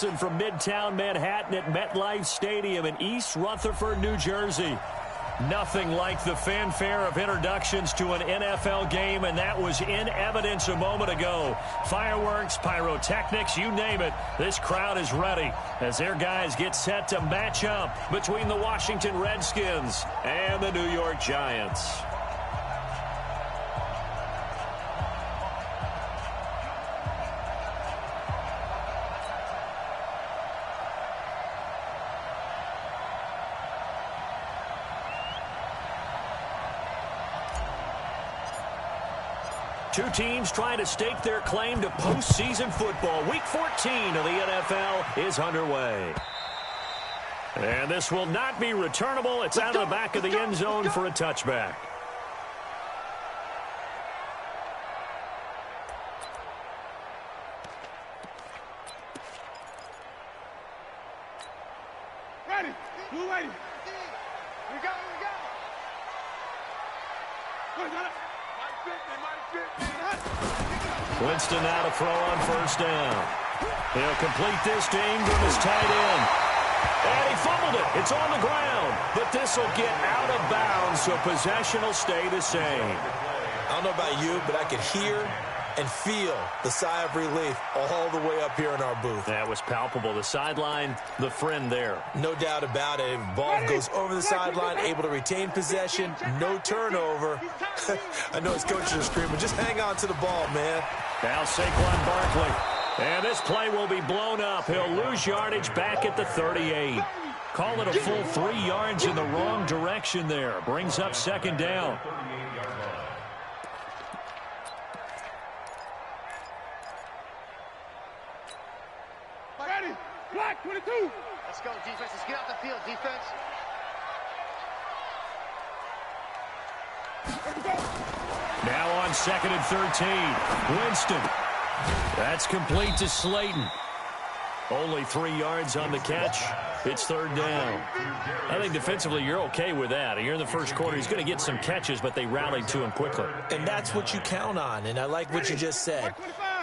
Wilson from Midtown Manhattan at MetLife Stadium in East Rutherford, New Jersey. Nothing like the fanfare of introductions to an NFL game, and that was in evidence a moment ago. Fireworks, pyrotechnics, you name it. This crowd is ready as their guys get set to match up between the Washington Redskins and the New York Giants. Two teams trying to stake their claim to postseason football. Week 14 of the NFL is underway. And this will not be returnable. It's out of the back of the end zone for a touchback. Ready. Blue ready. We got it. Winston now to throw on first down. He'll complete this to Ingram, his tight end. And he fumbled it. It's on the ground. But this will get out of bounds, so possession will stay the same. I don't know about you, but I could hear and feel the sigh of relief all the way up here in our booth. That was palpable. The sideline, the friend there. No doubt about it. If the ball goes over the sideline, able to retain possession, no turnover. I know his coaches are screaming, just hang on to the ball, man. Now Saquon Barkley. And this play will be blown up. He'll lose yardage back at the 38. Call it a full 3 yards in the wrong direction there. Brings up second down. Black 22. Let's go, defense. Let's get out the field, defense. Now on 2nd and 13. Winston. That's complete to Slayton. Only 3 yards on the catch. It's third down. I think defensively you're okay with that. You're in the first quarter. He's going to get some catches, but they rallied to him quickly. And that's what you count on, and I like what you just said.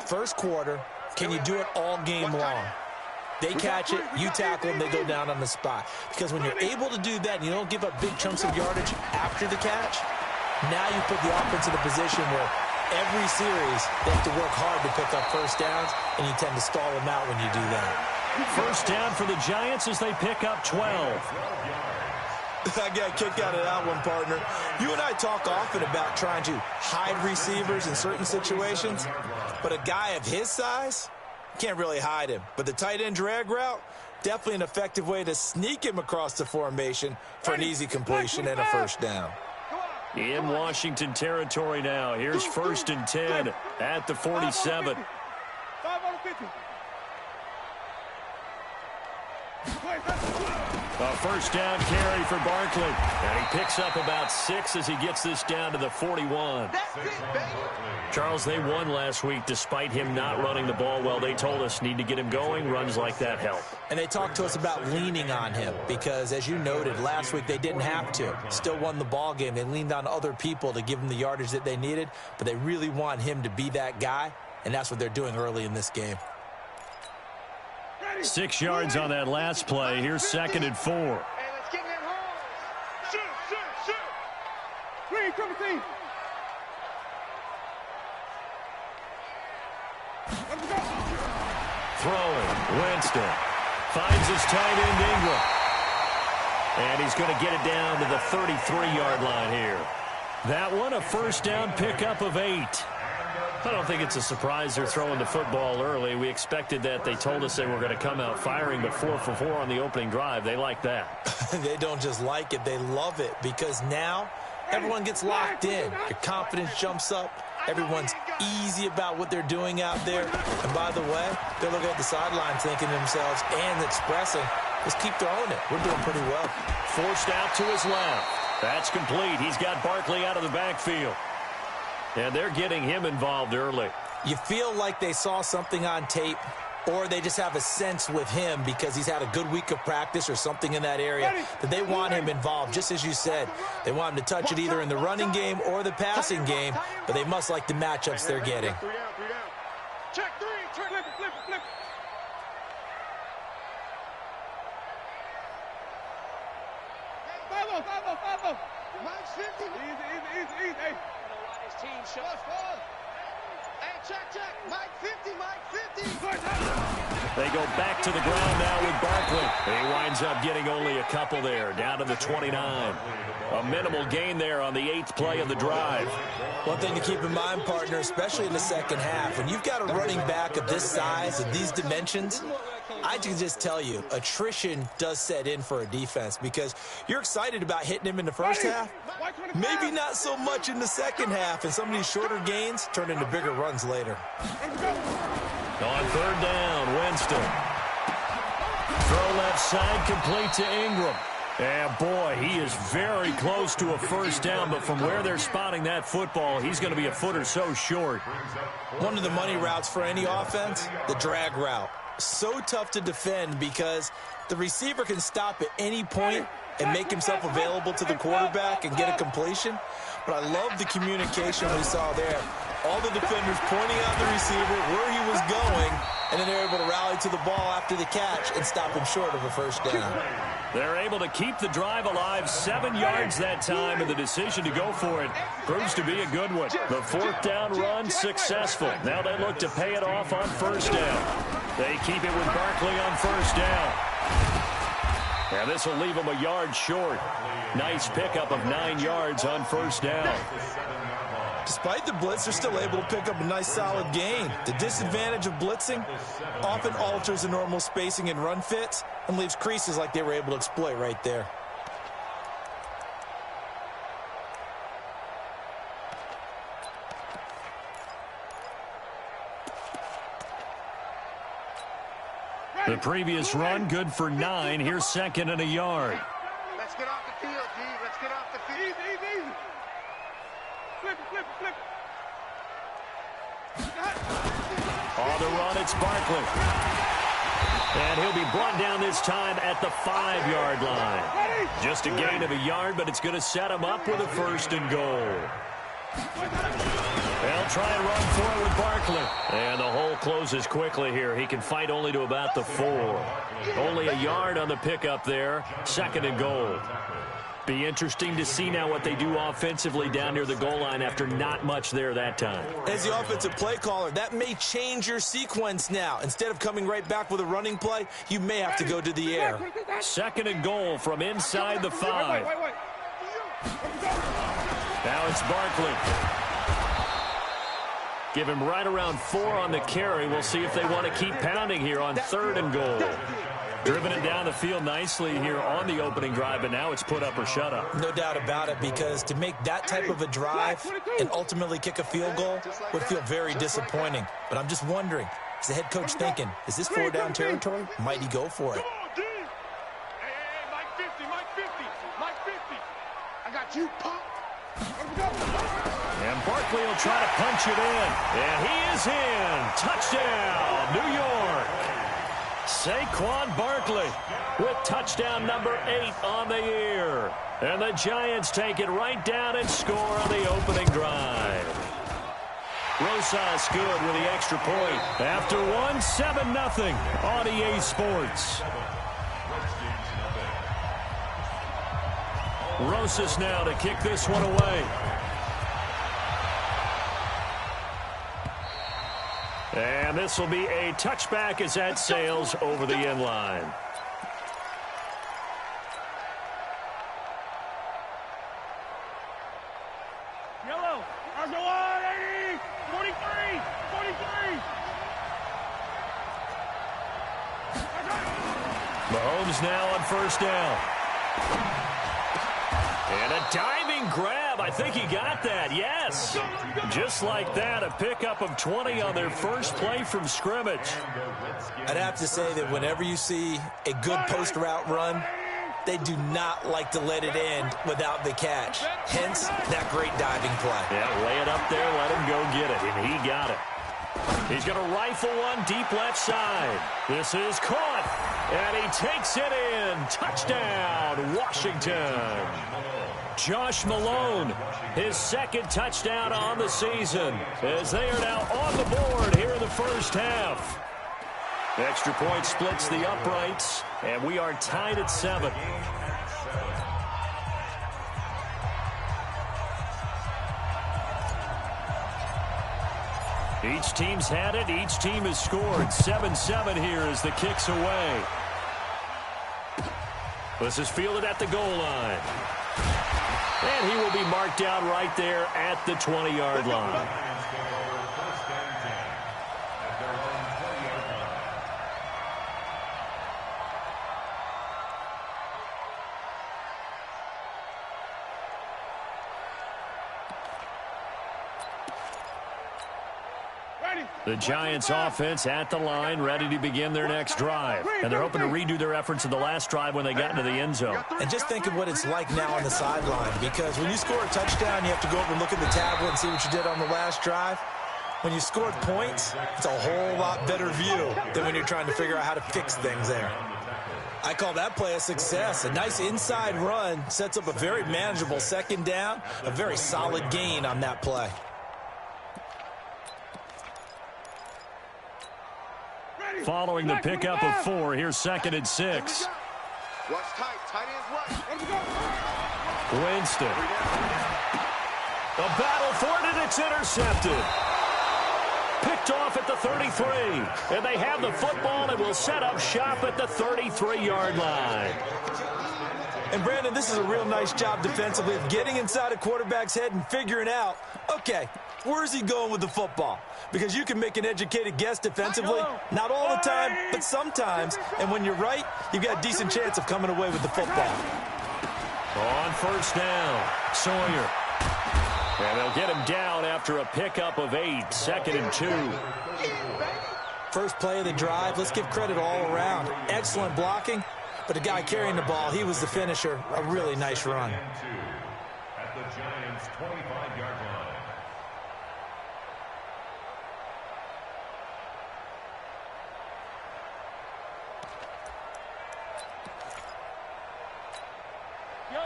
First quarter, can you do it all game long? They catch it, you tackle them, they go down on the spot. Because when you're able to do that and you don't give up big chunks of yardage after the catch, now you put the offense in a position where every series they have to work hard to pick up first downs, and you tend to stall them out when you do that. First down for the Giants as they pick up 12. I got a kick out of that one, partner. You and I talk often about trying to hide receivers in certain situations, but a guy of his size can't really hide him. But the tight end drag route, definitely an effective way to sneak him across the formation for an easy completion and a first down. In Washington territory now. Here's 1st and 10 at the 47. 5 on 50. A first down carry for Barkley. And he picks up about 6 as he gets this down to the 41. Charles, they won last week despite him not running the ball well. They told us need to get him going. Runs like that help. And they talked to us about leaning on him because, as you noted, last week they didn't have to. Still won the ball game. They leaned on other people to give them the yardage that they needed, but they really want him to be that guy, and that's what they're doing early in this game. 6 yards on that last play. Here's 2nd and 4. Hey, let's get in that hole. Shoot. Green, triple team. Let's go. Throwing. Winston. Finds his tight end Ingram. And he's going to get it down to the 33-yard line here. That one, a first down pickup of 8. I don't think it's a surprise they're throwing the football early. We expected that. They told us they were going to come out firing, but 4 for 4 on the opening drive. They like that. They don't just like it, they love it, because now everyone gets locked in. Your confidence jumps up. Everyone's easy about what they're doing out there. And by the way, they're looking at the sideline thinking to themselves and expressing, let's keep throwing it. We're doing pretty well. Forced out to his left. That's complete. He's got Barkley out of the backfield. And they're getting him involved early. You feel like they saw something on tape, or they just have a sense with him because he's had a good week of practice or something in that area that they want him involved. Just as you said, they want him to touch it either in the running game or the passing game, but they must like the matchups they're getting. Check 3. Flip. 5-0. Mike's 50. Easy. Hey. His team shows. Hey, check. Mike 50. They go back to the ground now with Barkley. He winds up getting only a couple there, down to the 29. A minimal gain there on the 8th play of the drive. One thing to keep in mind, partner, especially in the second half, when you've got a running back of this size, of these dimensions, I can just tell you, attrition does set in for a defense because you're excited about hitting him in the first half. Maybe not so much in the second half, and some of these shorter gains turn into bigger runs later. On third down, Winston. Throw left side, complete to Ingram. And boy, he is very close to a first down, but from where they're spotting that football, he's going to be a foot or so short. One of the money routes for any offense, the drag route. So tough to defend because the receiver can stop at any point and make himself available to the quarterback and get a completion. But I love the communication we saw there. All the defenders pointing out the receiver, where he was going, and then they're able to rally to the ball after the catch and stop him short of a first down. They're able to keep the drive alive, 7 yards that time, and the decision to go for it proves to be a good one. The 4th down run successful. Now they look to pay it off on first down. They keep it with Barkley on first down. And this will leave them a yard short. Nice pickup of 9 yards on first down. Despite the blitz, they're still able to pick up a nice solid gain. The disadvantage of blitzing often alters the normal spacing and run fits and leaves creases like they were able to exploit right there. The previous run, good for 9. Here's second and a yard. Let's get off the field, G. Let's get off the field. Easy. Flip. On the run, it's Barkley. And he'll be brought down this time at the 5-yard line. Just a gain of a yard, but it's going to set him up with a first and goal. They'll try and run for it with Barkley. And the hole closes quickly here. He can fight only to about the 4. Only a yard on the pickup there. Second and goal. Be interesting to see now what they do offensively down near the goal line after not much there that time. As the offensive play caller, that may change your sequence now. Instead of coming right back with a running play, you may have to go to the air. Second and goal from inside the 5. Now it's Barkley. Give him right around 4 on the carry. We'll see if they want to keep pounding here on third and goal. Driven it down the field nicely here on the opening drive, but now it's put up or shut up. No doubt about it, because to make that type of a drive and ultimately kick a field goal would feel very disappointing. But I'm just wondering, is the head coach thinking, is this 4-down territory? Might he go for it? Hey, Mike 50. I got you, punk. And Barkley will try to punch it in. And he is in. Touchdown, New York. Saquon Barkley with touchdown number 8 on the year. And the Giants take it right down and score on the opening drive. Rosas good with the extra point. After one, 7-0 on EA Sports. Rosas now to kick this one away. And this will be a touchback as that sails over the end line. Yellow. Argo on, 80. 43. Mahomes now on first down. And a diving grab. I think he got that. Yes. Just like that, a pickup of 20 on their first play from scrimmage. I'd have to say that whenever you see a good post route run, they do not like to let it end without the catch. Hence, that great diving play. Yeah, lay it up there, let him go get it, and he got it. He's going to rifle one deep left side. This is caught, and he takes it in. Touchdown, Washington. Josh Malone, his second touchdown on the season, as they are now on the board here in the first half. Extra point splits the uprights, and we are tied at 7. Each team's had it. Each team has scored. 7-7 here as the kick's away. This is fielded at the goal line. And he will be marked out right there at the 20-yard line. The Giants offense at the line, ready to begin their next drive. And they're hoping to redo their efforts in the last drive when they got into the end zone. And just think of what it's like now on the sideline, because when you score a touchdown, you have to go over and look at the tablet and see what you did on the last drive. When you scored points, it's a whole lot better view than when you're trying to figure out how to fix things there. I call that play a success. A nice inside run sets up a very manageable second down, a very solid gain on that play. Following the pickup of 4, here's 2nd and 6. Watch tight. Tight ends right. Winston. A battle for it, and it's intercepted. Picked off at the 33. And they have the football and will set up shop at the 33-yard line. And, Brandon, this is a real nice job defensively of getting inside a quarterback's head and figuring out, okay, where's he going with the football? Because you can make an educated guess defensively. Not all the time, but sometimes. And when you're right, you've got a decent chance of coming away with the football. On first down, Sawyer. And they'll get him down after a pickup of 8, 2nd and 2. First play of the drive, let's give credit all around. Excellent blocking, but the guy carrying the ball, he was the finisher. A really nice run. At the Giants' 25-yard line.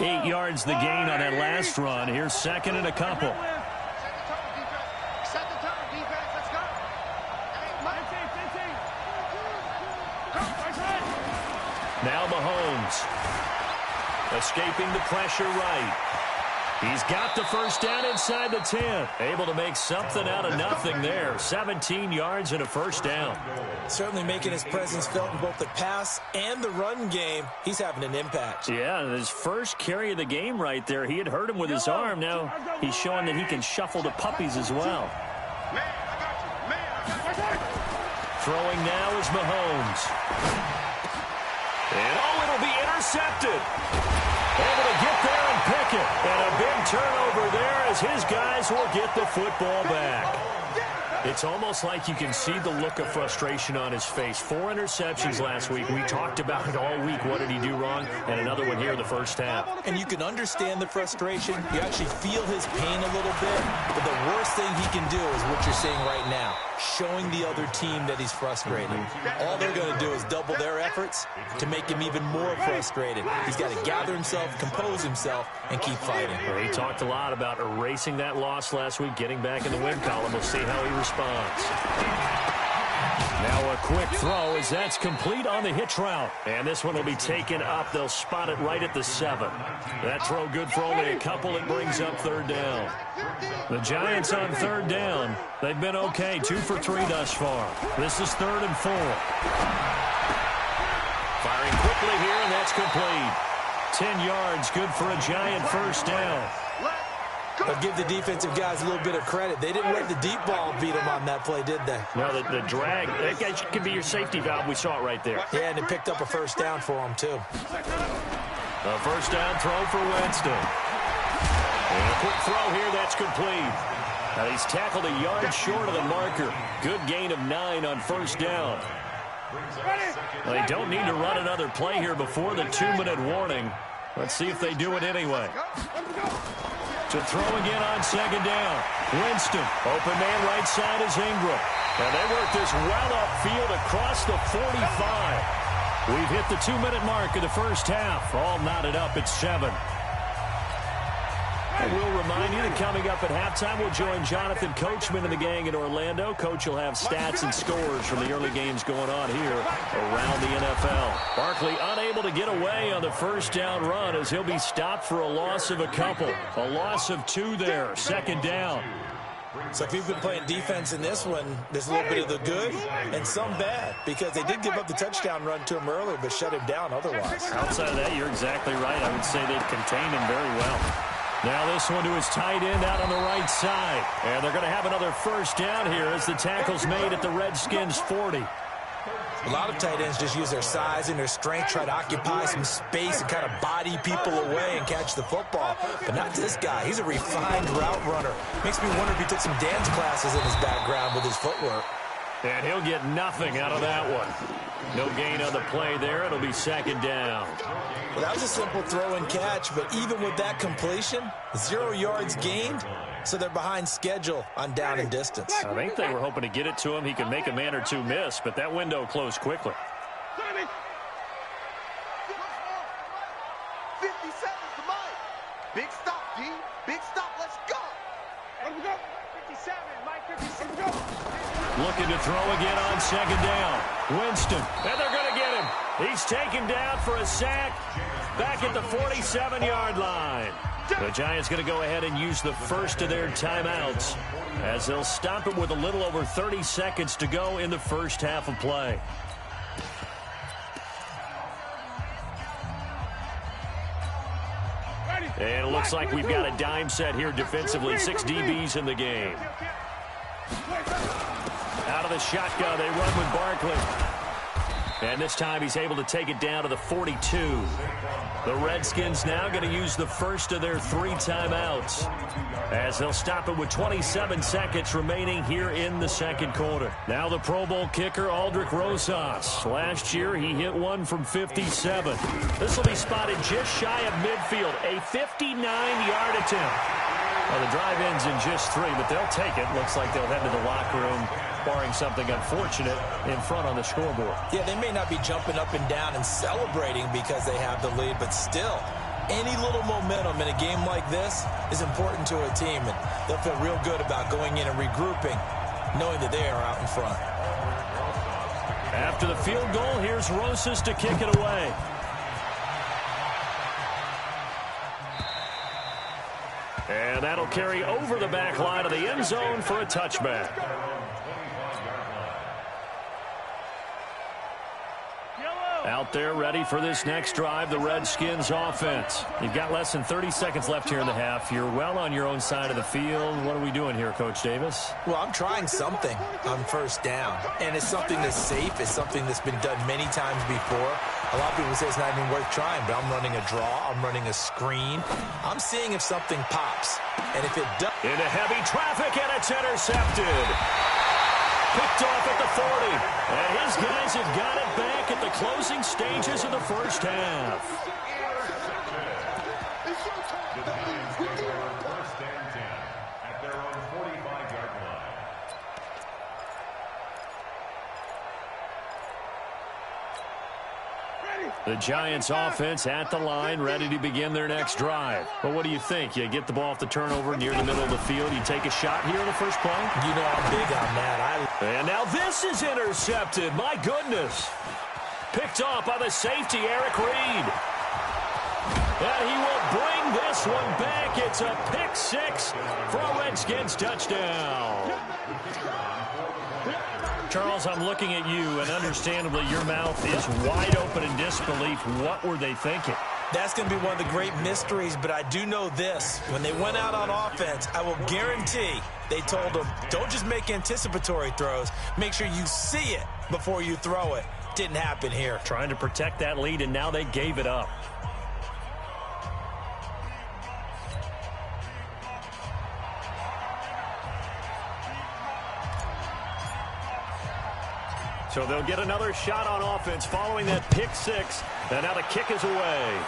Eight yards the gain on that last run. Here's 2nd and a couple. Set the tone, defense. Let's go. Now Mahomes. Escaping the pressure right. He's got the first down inside the 10. Able to make something out of nothing there. 17 yards and a first down. Certainly making his presence felt in both the pass and the run game. He's having an impact. Yeah, his first carry of the game right there. He had hurt him with his arm. Now he's showing that he can shuffle the puppies as well. Throwing now is Mahomes. And it'll be intercepted. Able to get there and pick it. And a big turnover there as his guys will get the football back. It's almost like you can see the look of frustration on his face. 4 interceptions last week. We talked about it all week. What did he do wrong? And another one here in the first half. And you can understand the frustration. You actually feel his pain a little bit. But the worst thing he can do is what you're seeing right now. Showing the other team that he's frustrated. All they're going to do is double their efforts to make him even more frustrated. He's got to gather himself, compose himself, and keep fighting. Well, he talked a lot about erasing that loss last week, getting back in the win column. We'll see how he responds. Now a quick throw as that's complete on the hitch route. And this one will be taken up. They'll spot it right at the 7. That throw good for only a couple. It brings up 3rd down. The Giants on 3rd down. They've been okay. 2 for 3 thus far. This is 3rd and 4. Firing quickly here, and that's complete. 10 yards, good for a Giant first down. I'll give the defensive guys a little bit of credit. They didn't let the deep ball beat them on that play, did they? No, the drag, that could be your safety valve. We saw it right there. Yeah, and it picked up a first down for them, too. A first down throw for Winston. And a quick throw here, that's complete. Now he's tackled a yard short of the marker. Good gain of 9 on first down. Well, they don't need to run another play here before the 2-minute warning. Let's see if they do it anyway. To throw again on 2nd down. Winston, open man right side is Ingram. And they work this well upfield across the 45. We've hit the 2-minute mark of the first half. All knotted up at 7. And we'll remind you that coming up at halftime, we'll join Jonathan Coachman and the gang in Orlando. Coach will have stats and scores from the early games going on here around the NFL. Barkley unable to get away on the first down run as he'll be stopped for a loss of a couple. A loss of 2 there. 2nd down. So if you've been playing defense in this one, there's a little bit of the good and some bad, because they did give up the touchdown run to him earlier, but shut him down otherwise. Outside of that, you're exactly right. I would say they've contained him very well. Now this one to his tight end out on the right side. And they're going to have another first down here as the tackle's made at the Redskins 40. A lot of tight ends just use their size and their strength, try to occupy some space and kind of body people away and catch the football. But not this guy. He's a refined route runner. Makes me wonder if he took some dance classes in his background with his footwork. And he'll get nothing out of that one. No gain on the play there. It'll be second down. Well, that was a simple throw and catch, but even with that completion, 0 yards gained. So they're behind schedule on down and distance. I think they were hoping to get it to him. He could make a man or two miss, but that window closed quickly. 50 seconds to Mike. Big stop, D. Big stop. Let's go. Let me go. 57, Mike, 57, go. Looking to throw again on second down. Winston, and they're going to get him. He's taken down for a sack back at the 47-yard line. The Giants going to go ahead and use the first of their timeouts as they'll stop it with a little over 30 seconds to go in the first half of play. And it looks like we've got a dime set here defensively. 6 DBs in the game. Out of the shotgun, they run with Barkley. And this time he's able to take it down to the 42. The Redskins now going to use the first of their 3 timeouts as they'll stop it with 27 seconds remaining here in the second quarter. Now the Pro Bowl kicker, Aldrick Rosas. Last year he hit one from 57. This will be spotted just shy of midfield. A 59-yard attempt. Well, the drive ends in just 3, but they'll take it. Looks like they'll head to the locker room, barring something unfortunate in front on the scoreboard. Yeah, they may not be jumping up and down and celebrating because they have the lead, but still, any little momentum in a game like this is important to a team, and they'll feel real good about going in and regrouping, knowing that they are out in front. After the field goal, here's Rosas to kick it away. And that'll carry over the back line of the end zone for a touchback. Out there ready for this next drive, the Redskins offense. You've got less than 30 seconds left here in the half. You're well on your own side of the field. What are we doing here, Coach Davis? Well, I'm trying something on first down, and it's something that's safe. It's something that's been done many times before. A lot of people say it's not even worth trying, but I'm running a draw. I'm running a screen. I'm seeing if something pops, and if it does. Into heavy traffic, and it's intercepted. Picked off at the 40. And his guys have got it back at the closing stages of the first half. The Giants take over first and 10 at their own 45-yard line. The Giants offense at the line, ready to begin their next drive. But what do you think? You get the ball off the turnover near the middle of the field. You take a shot here in the first play? You know I'm big on that. And now this is intercepted. My goodness. Picked off by the safety, Eric Reed. And he will bring this one back. It's a pick 6 for a Redskins touchdown. Charles, I'm looking at you, and understandably your mouth is wide open in disbelief. What were they thinking? That's going to be one of the great mysteries, but I do know this. When they went out on offense, I will guarantee they told them, don't just make anticipatory throws. Make sure you see it before you throw it. Didn't happen here. Trying to protect that lead, and now they gave it up. So they'll get another shot on offense following that pick 6. And now the kick is away.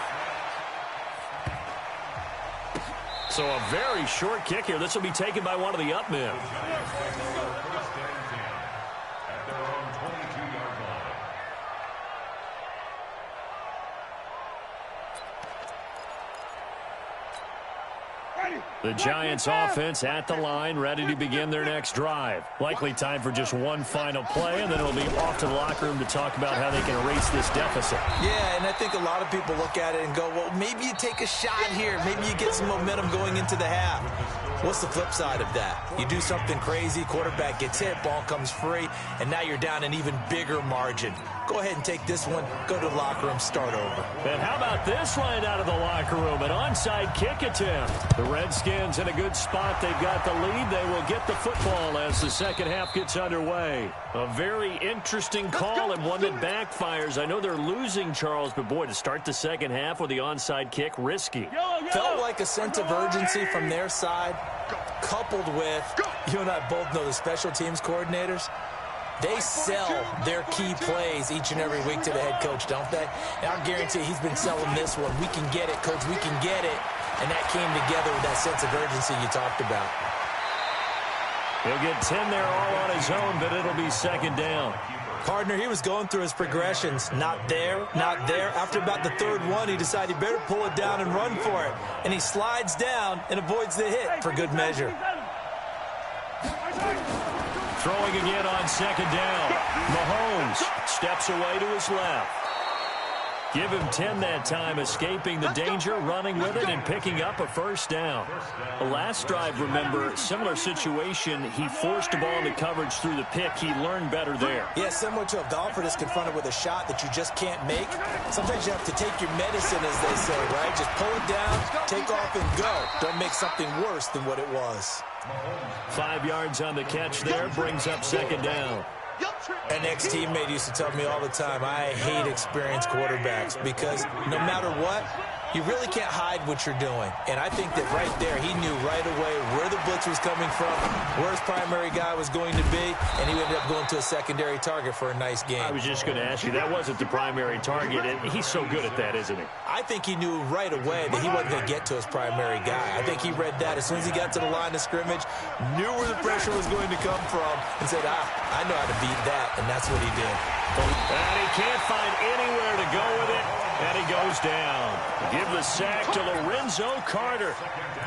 So a very short kick here. This will be taken by one of the up men. The Giants offense at the line, ready to begin their next drive. Likely time for just one final play, and then it'll be off to the locker room to talk about how they can erase this deficit. Yeah, and I think a lot of people look at it and go, well, maybe you take a shot here. Maybe you get some momentum going into the half. What's the flip side of that? You do something crazy, quarterback gets hit, ball comes free, and now you're down an even bigger margin. Go ahead and take this one, go to the locker room, start over. And how about this line out of the locker room? An onside kick attempt. The Redskins in a good spot. They've got the lead. They will get the football as the second half gets underway. A very interesting call and one that backfires. I know they're losing, Charles, but boy, to start the second half with the onside kick, risky. Felt like a sense of urgency from their side, coupled with, you and I both know the special teams coordinators. They sell their key plays each and every week to the head coach, don't they? And I'll guarantee he's been selling this one. We can get it, coach, we can get it. And that came together with that sense of urgency you talked about. He'll get 10 there all on his own, but it'll be second down. Partner, he was going through his progressions. Not there, not there. After about the third one, he decided he better pull it down and run for it. And he slides down and avoids the hit for good measure. Throwing again on second down. Mahomes steps away to his left. Give him 10 that time, escaping the danger, running with it, and picking up a first down. The last drive, remember, similar situation. He forced the ball into coverage through the pick. He learned better there. Yeah, similar to a golfer that's confronted with a shot that you just can't make. Sometimes you have to take your medicine, as they say, right? Just pull it down, take off, and go. Don't make something worse than what it was. 5 yards on the catch there, brings up second down. An ex-teammate used to tell me all the time, I hate experienced quarterbacks because no matter what, you really can't hide what you're doing. And I think that right there, he knew right away where the blitz was coming from, where his primary guy was going to be, and he ended up going to a secondary target for a nice game. I was just going to ask you, that wasn't the primary target, and he's so good at that, isn't he? I think he knew right away that he wasn't going to get to his primary guy. I think he read that as soon as he got to the line of scrimmage, knew where the pressure was going to come from, and said, I know how to beat that, and that's what he did. And he can't find anywhere to go with it, and he goes down. Give the sack to Lorenzo Carter.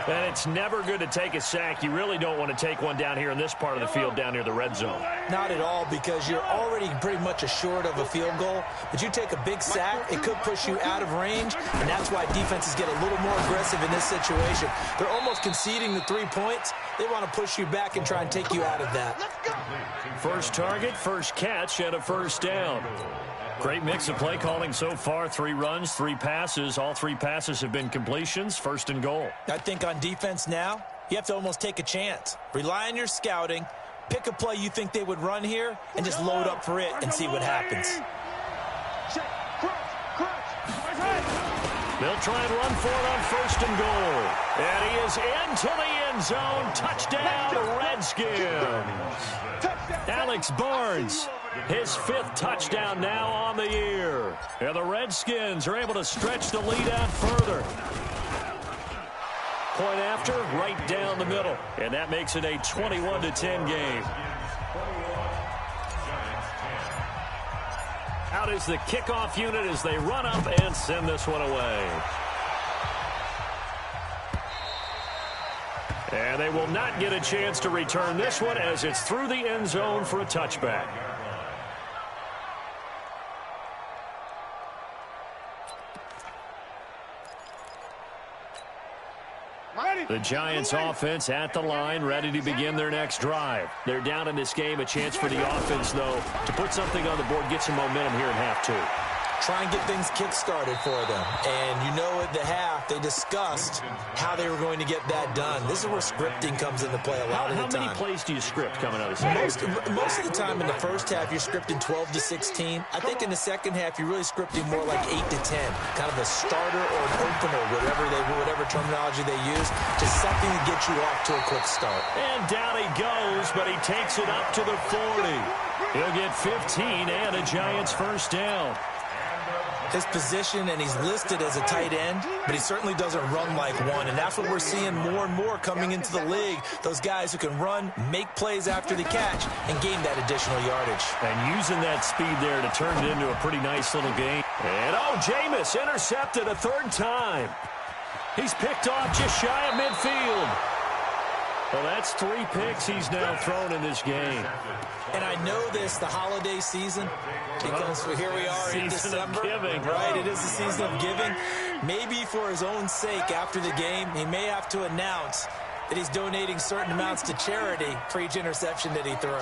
And it's never good to take a sack. You really don't want to take one down here in this part of the field, down near the red zone. Not at all, because you're already pretty much assured of a field goal. But you take a big sack, it could push you out of range, and that's why defenses get a little more aggressive in this situation. They're almost conceding the 3 points. They want to push you back and try and take you out of that. First target, first catch, and a first down. Great mix of play calling so far. 3 runs, 3 passes. All 3 passes have been completions. First and goal. I think on defense now, you have to almost take a chance. Rely on your scouting. Pick a play you think they would run here and just load up for it and see what happens. They'll try and run for it on first and goal. And he is into the end zone. Touchdown, Redskins. Alex Barnes, his 5th touchdown now on the year. And the Redskins are able to stretch the lead out further. Point after, right down the middle. And that makes it a 21-10 game. Out is the kickoff unit as they run up and send this one away. And they will not get a chance to return this one as it's through the end zone for a touchback. The Giants offense at the line, ready to begin their next drive. They're down in this game. A chance for the offense, though, to put something on the board, get some momentum here in half 2. Try and get things kick-started for them. And you know at the half, they discussed how they were going to get that done. This is where scripting comes into play a lot of the time. How many plays do you script coming out of the second? Most of the time in the first half, you're scripting 12 to 16. I think in the second half, you're really scripting more like 8 to 10. Kind of a starter or an opener, whatever terminology they use. Just something to get you off to a quick start. And down he goes, but he takes it up to the 40. He'll get 15 and a Giants first down. His position, and he's listed as a tight end, but he certainly doesn't run like one, and that's what we're seeing more and more coming into the league. Those guys who can run, make plays after the catch, and gain that additional yardage. And using that speed there to turn it into a pretty nice little game. And, Jameis intercepted a 3rd time. He's picked off just shy of midfield. Well, that's 3 picks he's now thrown in this game. And I know this, the holiday season, because here we are in December. Season of giving. Right, it is the season of giving. Maybe for his own sake after the game, he may have to announce that he's donating certain amounts to charity for each interception that he threw.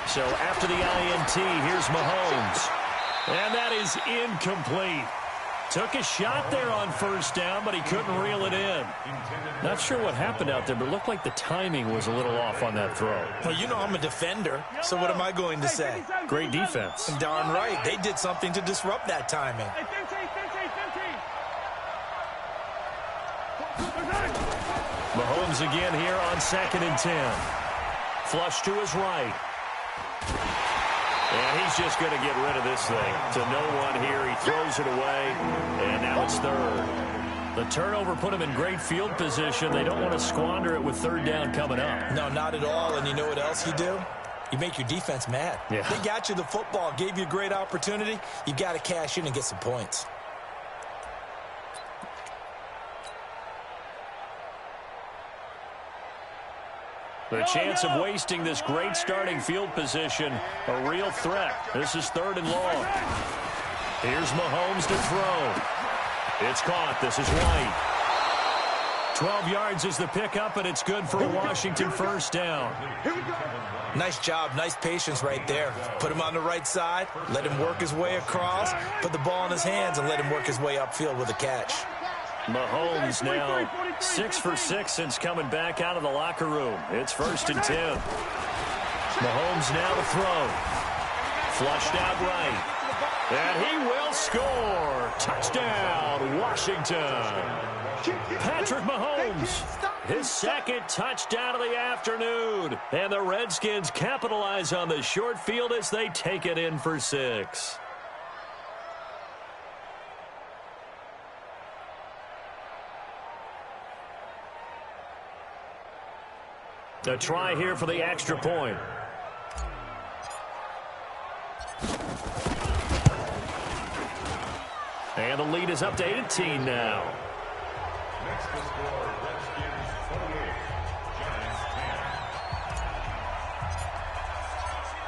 So after the INT, here's Mahomes. And that is incomplete. Took a shot there on first down, but he couldn't reel it in. Not sure what happened out there, but it looked like the timing was a little off on that throw. Well, you know I'm a defender, so what am I going to say? Great defense. Darn right. They did something to disrupt that timing. Mahomes again here on 2nd and 10. Flush to his right. And he's just going to get rid of this thing. To no one here. He throws it away. And now it's 3rd. The turnover put him in great field position. They don't want to squander it with 3rd down coming up. No, not at all. And you know what else you do? You make your defense mad. Yeah. They got you the football, gave you a great opportunity. You got to cash in and get some points. The chance of wasting this great starting field position, a real threat. This is 3rd and long. Here's Mahomes to throw. It's caught. This is White. 12 yards is the pickup, and it's good for a Washington 1st down. Nice job, nice patience right there. Put him on the right side, let him work his way across, put the ball in his hands, and let him work his way upfield with a catch. Mahomes now 6 for 6 since coming back out of the locker room. It's 1st and 10. Mahomes now to throw. Flushed out right. And he will score. Touchdown, Washington. Patrick Mahomes, his 2nd touchdown of the afternoon. And the Redskins capitalize on the short field as they take it in for 6. A try here for the extra point. And the lead is up to 18 now. Next to score, Redskins 28, Giants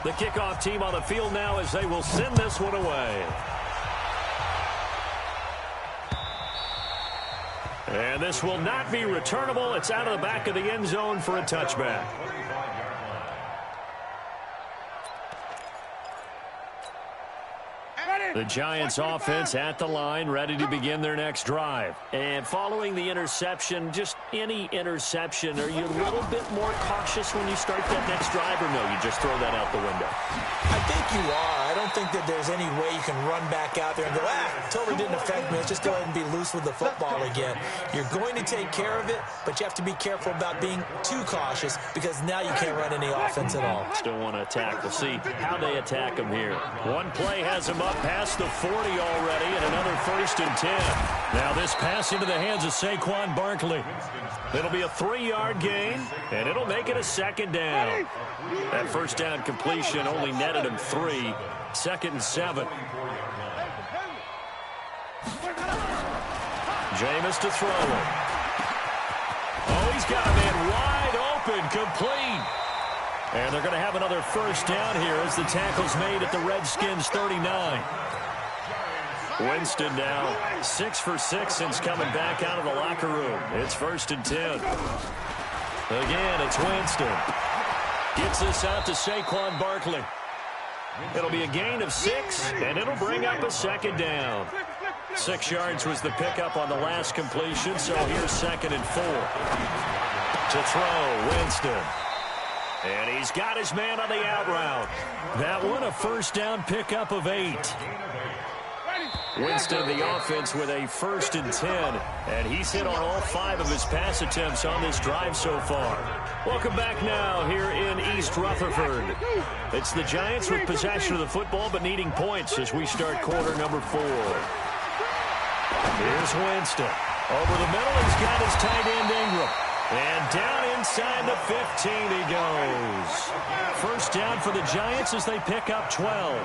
10. The kickoff team on the field now as they will send this one away. And this will not be returnable. It's out of the back of the end zone for a touchback. The Giants offense at the line, ready to begin their next drive. And following the interception, just any interception, are you a little bit more cautious when you start that next drive, or no, you just throw that out the window? I think you are. I don't think that there's any way you can run back out there and go, totally didn't affect me. Let's just go ahead and be loose with the football again. You're going to take care of it, but you have to be careful about being too cautious because now you can't run any offense at all. Still want to attack. We'll see how they attack them here. One play has them up past the 40 already, and another 1st and 10. Now this pass into the hands of Saquon Barkley. It'll be a 3-yard gain, and it'll make it a 2nd down. That 1st down completion only netted him 3. 2nd and 7. Jameis to throw it. Oh, he's got a man wide open, complete. And they're going to have another 1st down here as the tackle's made at the Redskins 39. Winston now 6 for 6 since coming back out of the locker room. It's 1st and 10. Again, it's Winston. Gets this out to Saquon Barkley. It'll be a gain of 6, and it'll bring up a 2nd down. 6 yards was the pickup on the last completion, so here's 2nd and 4. To throw, Winston. And he's got his man on the out route. That one a 1st down pickup of 8. Winston, the offense, with a 1st and 10, and he's hit on all 5 of his pass attempts on this drive so far. Welcome back now here in East Rutherford. It's the Giants with possession of the football but needing points as we start quarter number 4. Here's Winston. Over the middle, he's got his tight end Ingram. And down inside the 15 he goes. 1st down for the Giants as they pick up 12.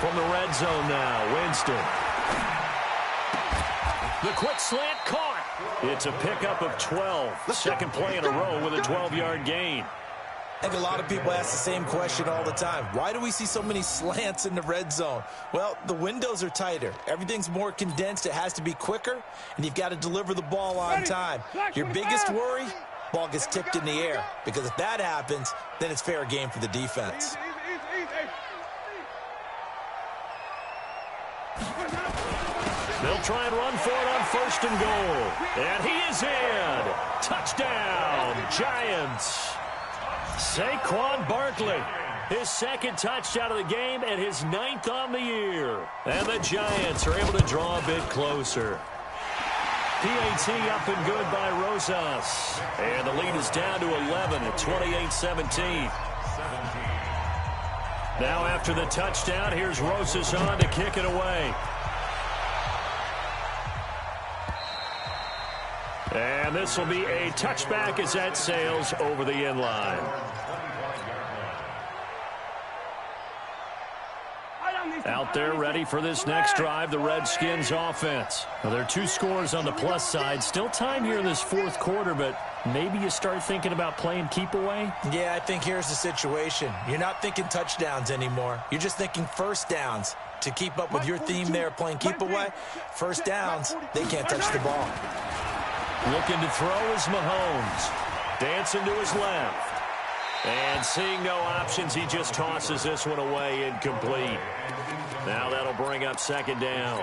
From the red zone now, Winston. The quick slant caught. It's a pickup of 12. Second play in a row with a 12-yard gain. I think a lot of people ask the same question all the time. Why do we see so many slants in the red zone? Well, the windows are tighter. Everything's more condensed. It has to be quicker, and you've got to deliver the ball on time. Your biggest worry, ball gets tipped in the air, because if that happens, then it's fair game for the defense. They'll try and run for it on 1st and goal. And he is in. Touchdown, Giants. Saquon Barkley, his second touchdown of the game and his 9th on the year. And the Giants are able to draw a bit closer. PAT up and good by Rosas. And the lead is down to 11 at 28-17. Now after the touchdown, here's Rosas on to kick it away. And this will be a touchback as that sails over the end line. Out there ready for this next drive, the Redskins offense. Well, there are 2 scores on the plus side. Still time here in this 4th quarter, but maybe you start thinking about playing keep away? Yeah, I think here's the situation. You're not thinking touchdowns anymore. You're just thinking first downs. To keep up with your theme there, playing keep away, first downs, they can't touch the ball. Looking to throw is Mahomes. Dancing to his left. And seeing no options, he just tosses this one away, incomplete. Now that'll bring up 2nd down.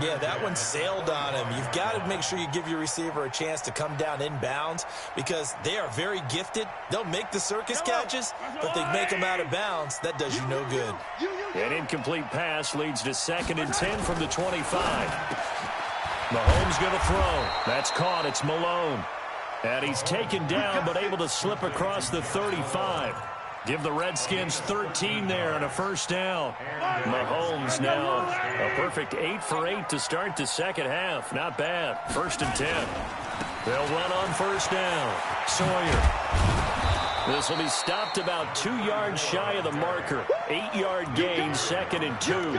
Yeah, that one sailed on him. You've got to make sure you give your receiver a chance to come down inbounds because they are very gifted. They'll make the circus catches, but they make them out of bounds. That does you no good. An incomplete pass leads to 2nd and 10 from the 25. Mahomes going to throw. That's caught. It's Malone. And he's taken down but able to slip across the 35. Give the Redskins 13 there and a 1st down. Mahomes now a perfect 8 for 8 to start the 2nd half. Not bad. 1st and 10. They'll run on 1st down. Sawyer. This will be stopped about 2 yards shy of the marker. 8-yard gain, 2nd and 2.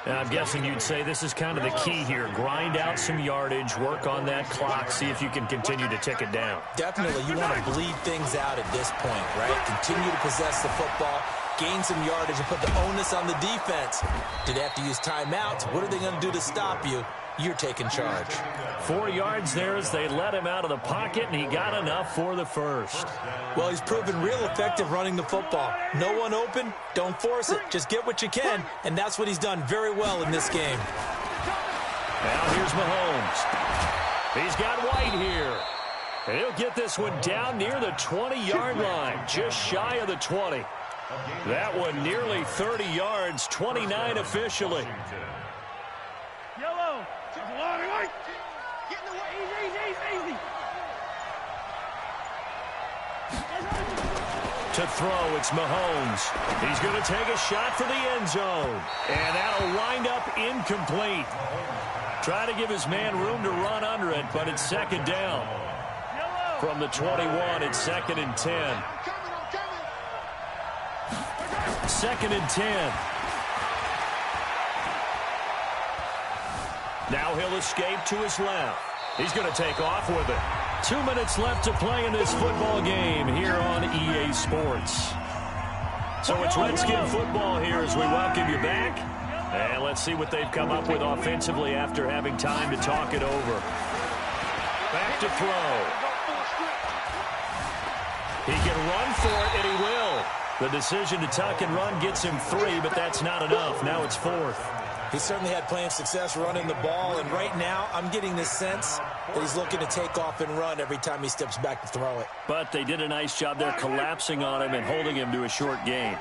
And I'm guessing you'd say this is kind of the key here. Grind out some yardage, work on that clock, see if you can continue to tick it down. Definitely. You want to bleed things out at this point, right? Continue to possess the football, gain some yardage, and put the onus on the defense. Do they have to use timeouts? What are they going to do to stop you? You're taking charge. 4 yards there as they let him out of the pocket, and he got enough for the 1st. Well, he's proven real effective running the football. No one open, don't force it. Just get what you can, and that's what he's done very well in this game. Now here's Mahomes. He's got White here. And he'll get this one down near the 20-yard line, just shy of the 20. That one nearly 30 yards, 29 officially. Yellow. Get in the way. Easy. To throw, it's Mahomes. He's going to take a shot for the end zone. And that'll wind up incomplete. Try to give his man room to run under it, but it's 2nd down. From the 21, it's 2nd and 10. 2nd and 10. Now he'll escape to his left. He's going to take off with it. 2 minutes left to play in this football game here on EA Sports. So it's Redskin football here as we welcome you back. And let's see what they've come up with offensively after having time to talk it over. Back to throw. He can run for it, and he will. The decision to tuck and run gets him 3, but that's not enough. Now it's 4th. He certainly had plenty of success running the ball, and right now I'm getting this sense that he's looking to take off and run every time he steps back to throw it. But they did a nice job there collapsing on him and holding him to a short gain.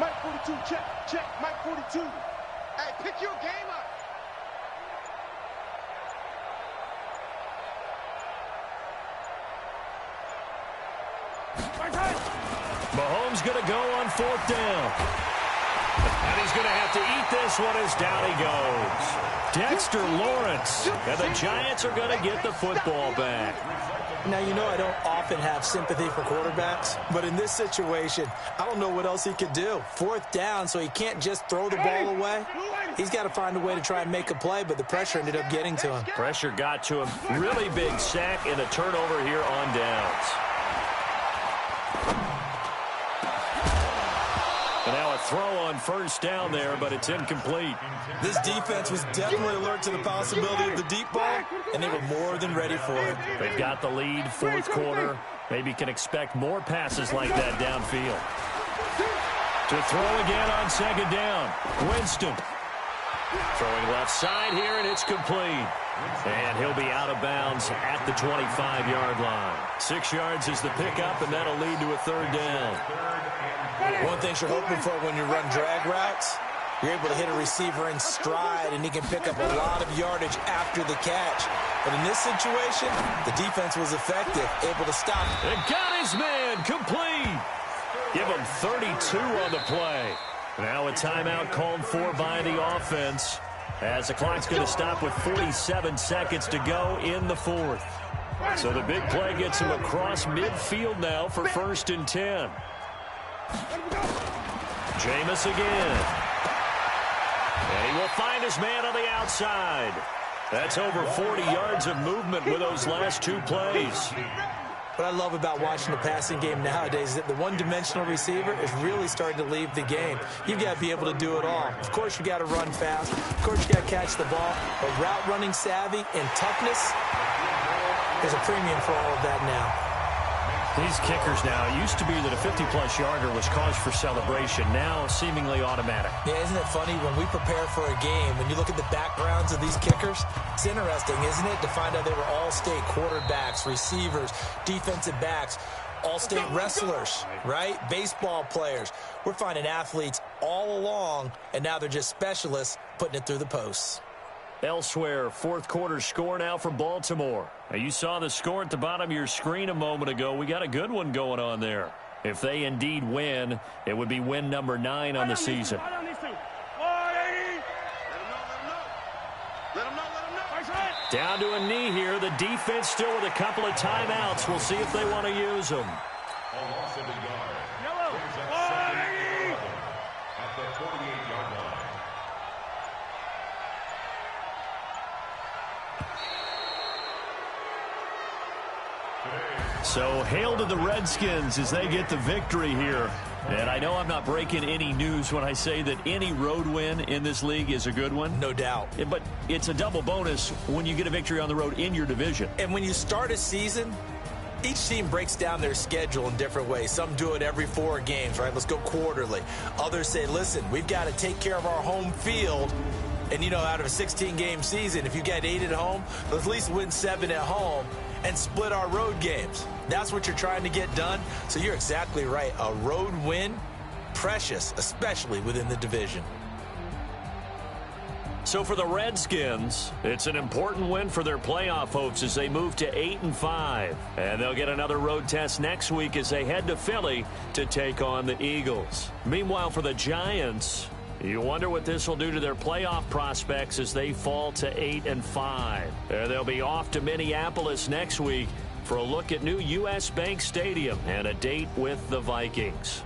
Mike 42, check, Mike 42. Hey, pick your game up. Mahomes going to go on 4th down. And he's He's going to have to eat this one as down he goes. Dexter Lawrence. And the Giants are going to get the football back. Now, you know I don't often have sympathy for quarterbacks, but in this situation, I don't know what else he could do. 4th down, so he can't just throw the ball away. He's got to find a way to try and make a play, but the pressure ended up getting to him. Pressure got to him. Really big sack and a turnover here on downs. And now a throw on 1st down there, but it's incomplete. This defense was definitely alert to the possibility of the deep ball, and they were more than ready for it. They've got the lead, 4th quarter. Maybe can expect more passes like that downfield. To throw again on 2nd down. Winston. Throwing left side here, and it's complete. And he'll be out of bounds at the 25-yard line. 6 yards is the pickup, and that'll lead to a 3rd down. One thing you're hoping for when you run drag routes, you're able to hit a receiver in stride, and he can pick up a lot of yardage after the catch. But in this situation, the defense was effective, able to stop. And got his man complete. Give him 32 on the play. Now a timeout called for by the offense, as the clock's going to stop with 47 seconds to go in the 4th. So the big play gets him across midfield now for 1st and 10. Jameis again. And he will find his man on the outside. That's over 40 yards of movement with those last 2 plays. What I love about watching the passing game nowadays is that the one-dimensional receiver is really starting to leave the game. You've got to be able to do it all. Of course, you got to run fast. Of course, you got to catch the ball. But route running savvy and toughness, there's a premium for all of that now. These kickers now, it used to be that a 50-plus yarder was cause for celebration. Now, seemingly automatic. Yeah, isn't it funny when we prepare for a game, when you look at the backgrounds of these kickers, it's interesting, isn't it, to find out they were all-state quarterbacks, receivers, defensive backs, all-state wrestlers, right? Baseball players. We're finding athletes all along, and now they're just specialists putting it through the posts. Elsewhere, 4th quarter score now for Baltimore. Now, you saw the score at the bottom of your screen a moment ago. We got a good one going on there. If they indeed win, it would be win number 9 on the season. Down to a knee here. The defense still with a couple of timeouts. We'll see if they want to use them. At the 28-yard line. So hail to the Redskins as they get the victory here. And I know I'm not breaking any news when I say that any road win in this league is a good one. No doubt. But it's a double bonus when you get a victory on the road in your division. And when you start a season, each team breaks down their schedule in different ways. Some do it every 4 games, right? Let's go quarterly. Others say, listen, we've got to take care of our home field. And, you know, out of a 16-game season, if you get 8 at home, let's at least win 7 at home and split our road games. That's what you're trying to get done. So you're exactly right. A road win, precious, especially within the division. So for the Redskins, it's an important win for their playoff hopes as they move to 8-5. And they'll get another road test next week as they head to Philly to take on the Eagles. Meanwhile, for the Giants, you wonder what this will do to their playoff prospects as they fall to 8-5. They'll be off to Minneapolis next week for a look at new U.S. Bank Stadium and a date with the Vikings.